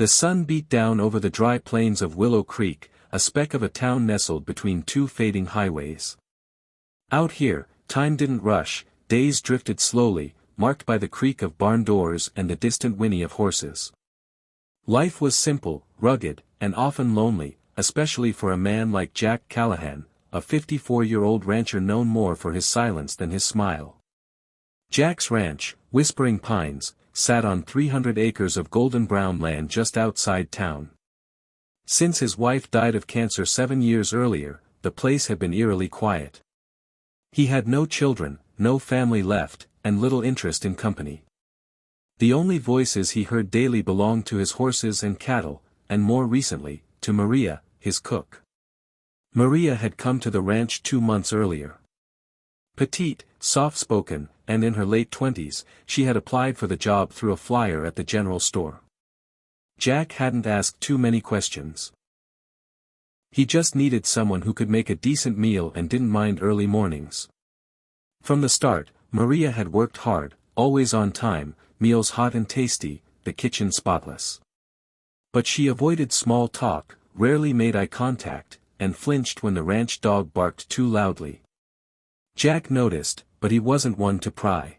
The sun beat down over the dry plains of Willow Creek, a speck of a town nestled between two fading highways. Out here, time didn't rush, days drifted slowly, marked by the creak of barn doors and the distant whinny of horses. Life was simple, rugged, and often lonely, especially for a man like Jack Callahan, a 54-year-old rancher known more for his silence than his smile. Jack's ranch, Whispering Pines, sat on 300 acres of golden brown land just outside town. Since his wife died of cancer 7 years earlier, the place had been eerily quiet. He had no children, no family left, and little interest in company. The only voices he heard daily belonged to his horses and cattle, and more recently, to Maria, his cook. Maria had come to the ranch 2 months earlier. Petite, soft-spoken, and in her late 20s, she had applied for the job through a flyer at the general store. Jack hadn't asked too many questions. He just needed someone who could make a decent meal and didn't mind early mornings. From the start, Maria had worked hard, always on time, meals hot and tasty, the kitchen spotless. But she avoided small talk, rarely made eye contact, and flinched when the ranch dog barked too loudly. Jack noticed, but he wasn't one to pry.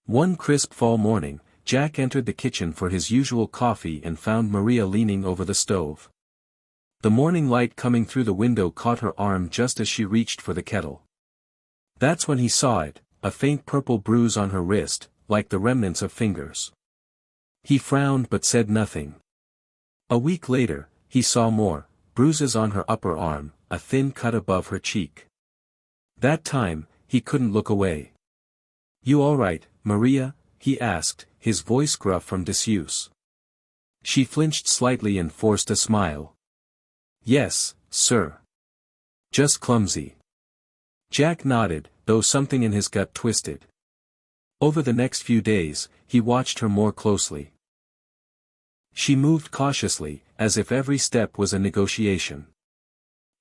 One crisp fall morning, Jack entered the kitchen for his usual coffee and found Maria leaning over the stove. The morning light coming through the window caught her arm just as she reached for the kettle. That's when he saw it, a faint purple bruise on her wrist, like the remnants of fingers. He frowned but said nothing. A week later, he saw more, bruises on her upper arm, a thin cut above her cheek. That time, he couldn't look away. "You all right, Maria?" he asked, his voice gruff from disuse. She flinched slightly and forced a smile. "Yes, sir. Just clumsy." Jack nodded, though something in his gut twisted. Over the next few days, he watched her more closely. She moved cautiously, as if every step was a negotiation.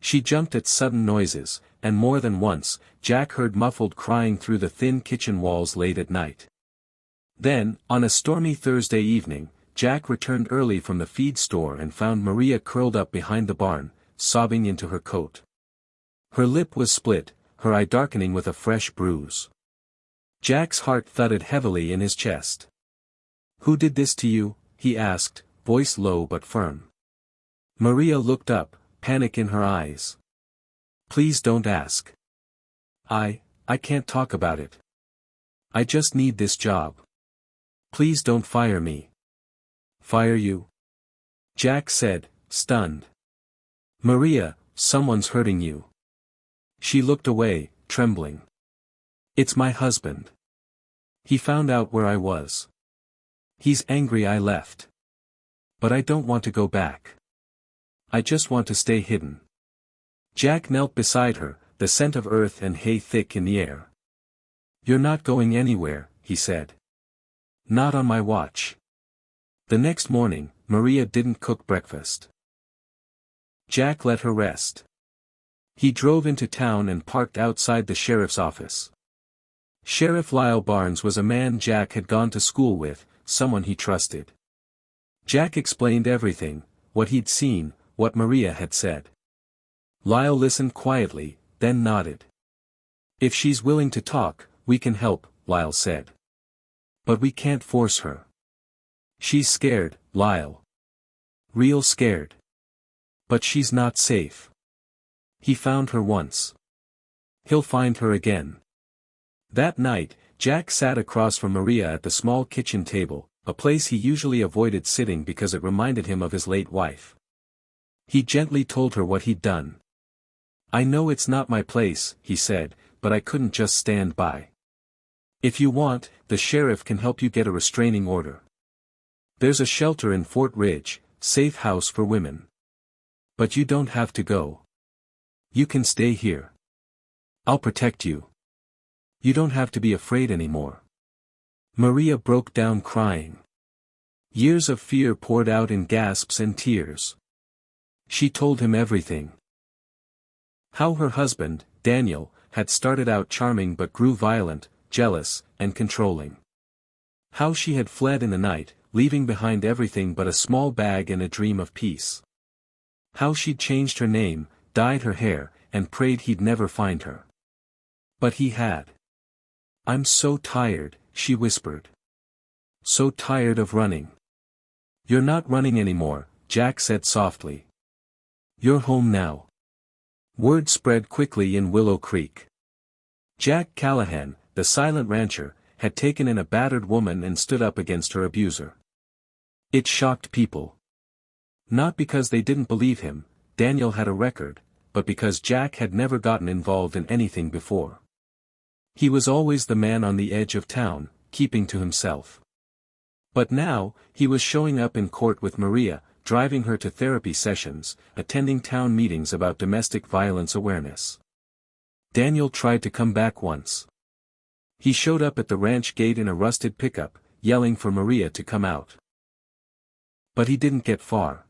She jumped at sudden noises, and more than once, Jack heard muffled crying through the thin kitchen walls late at night. Then, on a stormy Thursday evening, Jack returned early from the feed store and found Maria curled up behind the barn, sobbing into her coat. Her lip was split, her eye darkening with a fresh bruise. Jack's heart thudded heavily in his chest. "Who did this to you?" he asked, voice low but firm. Maria looked up, panic in her eyes. "Please don't ask. I can't talk about it. I just need this job. Please don't fire me." "Fire you?" Jack said, stunned. "Maria, someone's hurting you." She looked away, trembling. "It's my husband. He found out where I was. He's angry I left. But I don't want to go back. I just want to stay hidden." Jack knelt beside her, the scent of earth and hay thick in the air. "You're not going anywhere," he said. "Not on my watch." The next morning, Maria didn't cook breakfast. Jack let her rest. He drove into town and parked outside the sheriff's office. Sheriff Lyle Barnes was a man Jack had gone to school with, someone he trusted. Jack explained everything, what he'd seen, what Maria had said. Lyle listened quietly, then nodded. "If she's willing to talk, we can help," Lyle said. "But we can't force her. She's scared, Lyle. Real scared. But she's not safe. He found her once. He'll find her again." That night, Jack sat across from Maria at the small kitchen table, a place he usually avoided sitting because it reminded him of his late wife. He gently told her what he'd done. "I know it's not my place," he said, "but I couldn't just stand by. If you want, the sheriff can help you get a restraining order. There's a shelter in Fort Ridge, safe house for women. But you don't have to go. You can stay here. I'll protect you. You don't have to be afraid anymore." Maria broke down crying. Years of fear poured out in gasps and tears. She told him everything. How her husband, Daniel, had started out charming but grew violent, jealous, and controlling. How she had fled in the night, leaving behind everything but a small bag and a dream of peace. How she'd changed her name, dyed her hair, and prayed he'd never find her. But he had. "I'm so tired," she whispered. "So tired of running." "You're not running anymore," Jack said softly. "You're home now." Word spread quickly in Willow Creek. Jack Callahan, the silent rancher, had taken in a battered woman and stood up against her abuser. It shocked people. Not because they didn't believe him, Daniel had a record, but because Jack had never gotten involved in anything before. He was always the man on the edge of town, keeping to himself. But now, he was showing up in court with Maria, driving her to therapy sessions, attending town meetings about domestic violence awareness. Daniel tried to come back once. He showed up at the ranch gate in a rusted pickup, yelling for Maria to come out. But he didn't get far.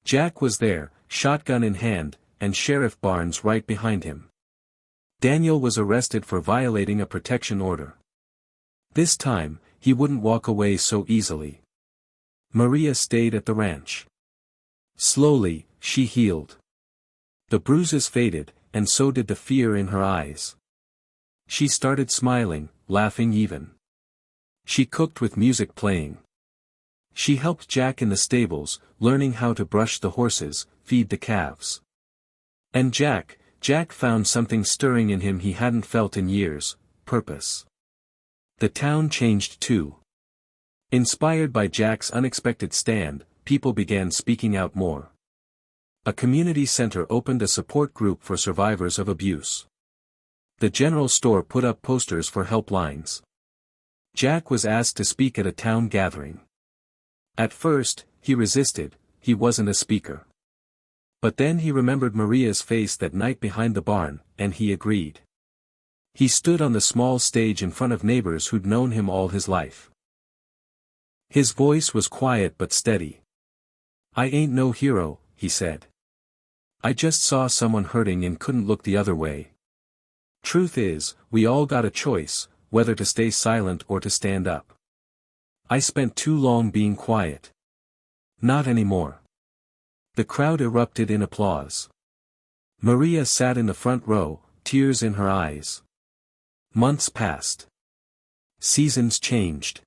Jack was there, shotgun in hand, and Sheriff Barnes right behind him. Daniel was arrested for violating a protection order. This time, he wouldn't walk away so easily. Maria stayed at the ranch. Slowly, she healed. The bruises faded, and so did the fear in her eyes. She started smiling, laughing even. She cooked with music playing. She helped Jack in the stables, learning how to brush the horses, feed the calves. And Jack found something stirring in him he hadn't felt in years: purpose. The town changed too. Inspired by Jack's unexpected stand, people began speaking out more. A community center opened a support group for survivors of abuse. The general store put up posters for helplines. Jack was asked to speak at a town gathering. At first, he resisted. He wasn't a speaker. But then he remembered Maria's face that night behind the barn, and he agreed. He stood on the small stage in front of neighbors who'd known him all his life. His voice was quiet but steady. "I ain't no hero," he said. "I just saw someone hurting and couldn't look the other way. Truth is, we all got a choice, whether to stay silent or to stand up. I spent too long being quiet. Not anymore." The crowd erupted in applause. Maria sat in the front row, tears in her eyes. Months passed. Seasons changed.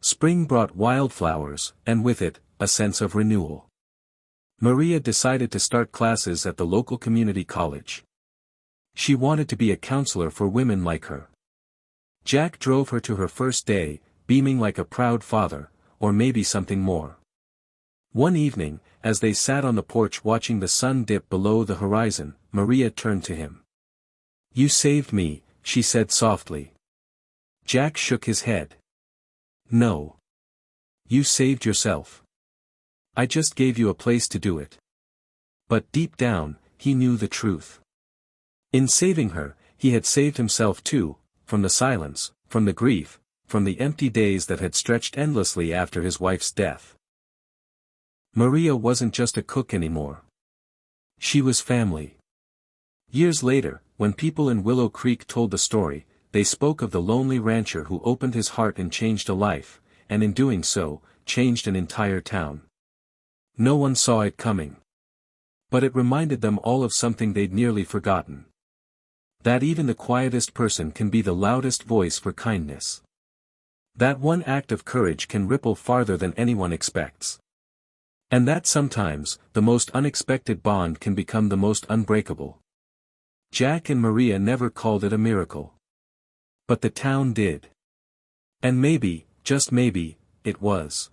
Spring brought wildflowers, and with it, a sense of renewal. Maria decided to start classes at the local community college. She wanted to be a counselor for women like her. Jack drove her to her first day, beaming like a proud father, or maybe something more. One evening, as they sat on the porch watching the sun dip below the horizon, Maria turned to him. "You saved me," she said softly. Jack shook his head. "No. You saved yourself. I just gave you a place to do it." But deep down, he knew the truth. In saving her, he had saved himself too, from the silence, from the grief, from the empty days that had stretched endlessly after his wife's death. Maria wasn't just a cook anymore. She was family. Years later, when people in Willow Creek told the story, they spoke of the lonely rancher who opened his heart and changed a life, and in doing so, changed an entire town. No one saw it coming. But it reminded them all of something they'd nearly forgotten. That even the quietest person can be the loudest voice for kindness. That one act of courage can ripple farther than anyone expects. And that sometimes, the most unexpected bond can become the most unbreakable. Jack and Maria never called it a miracle. But the town did. And maybe, just maybe, it was.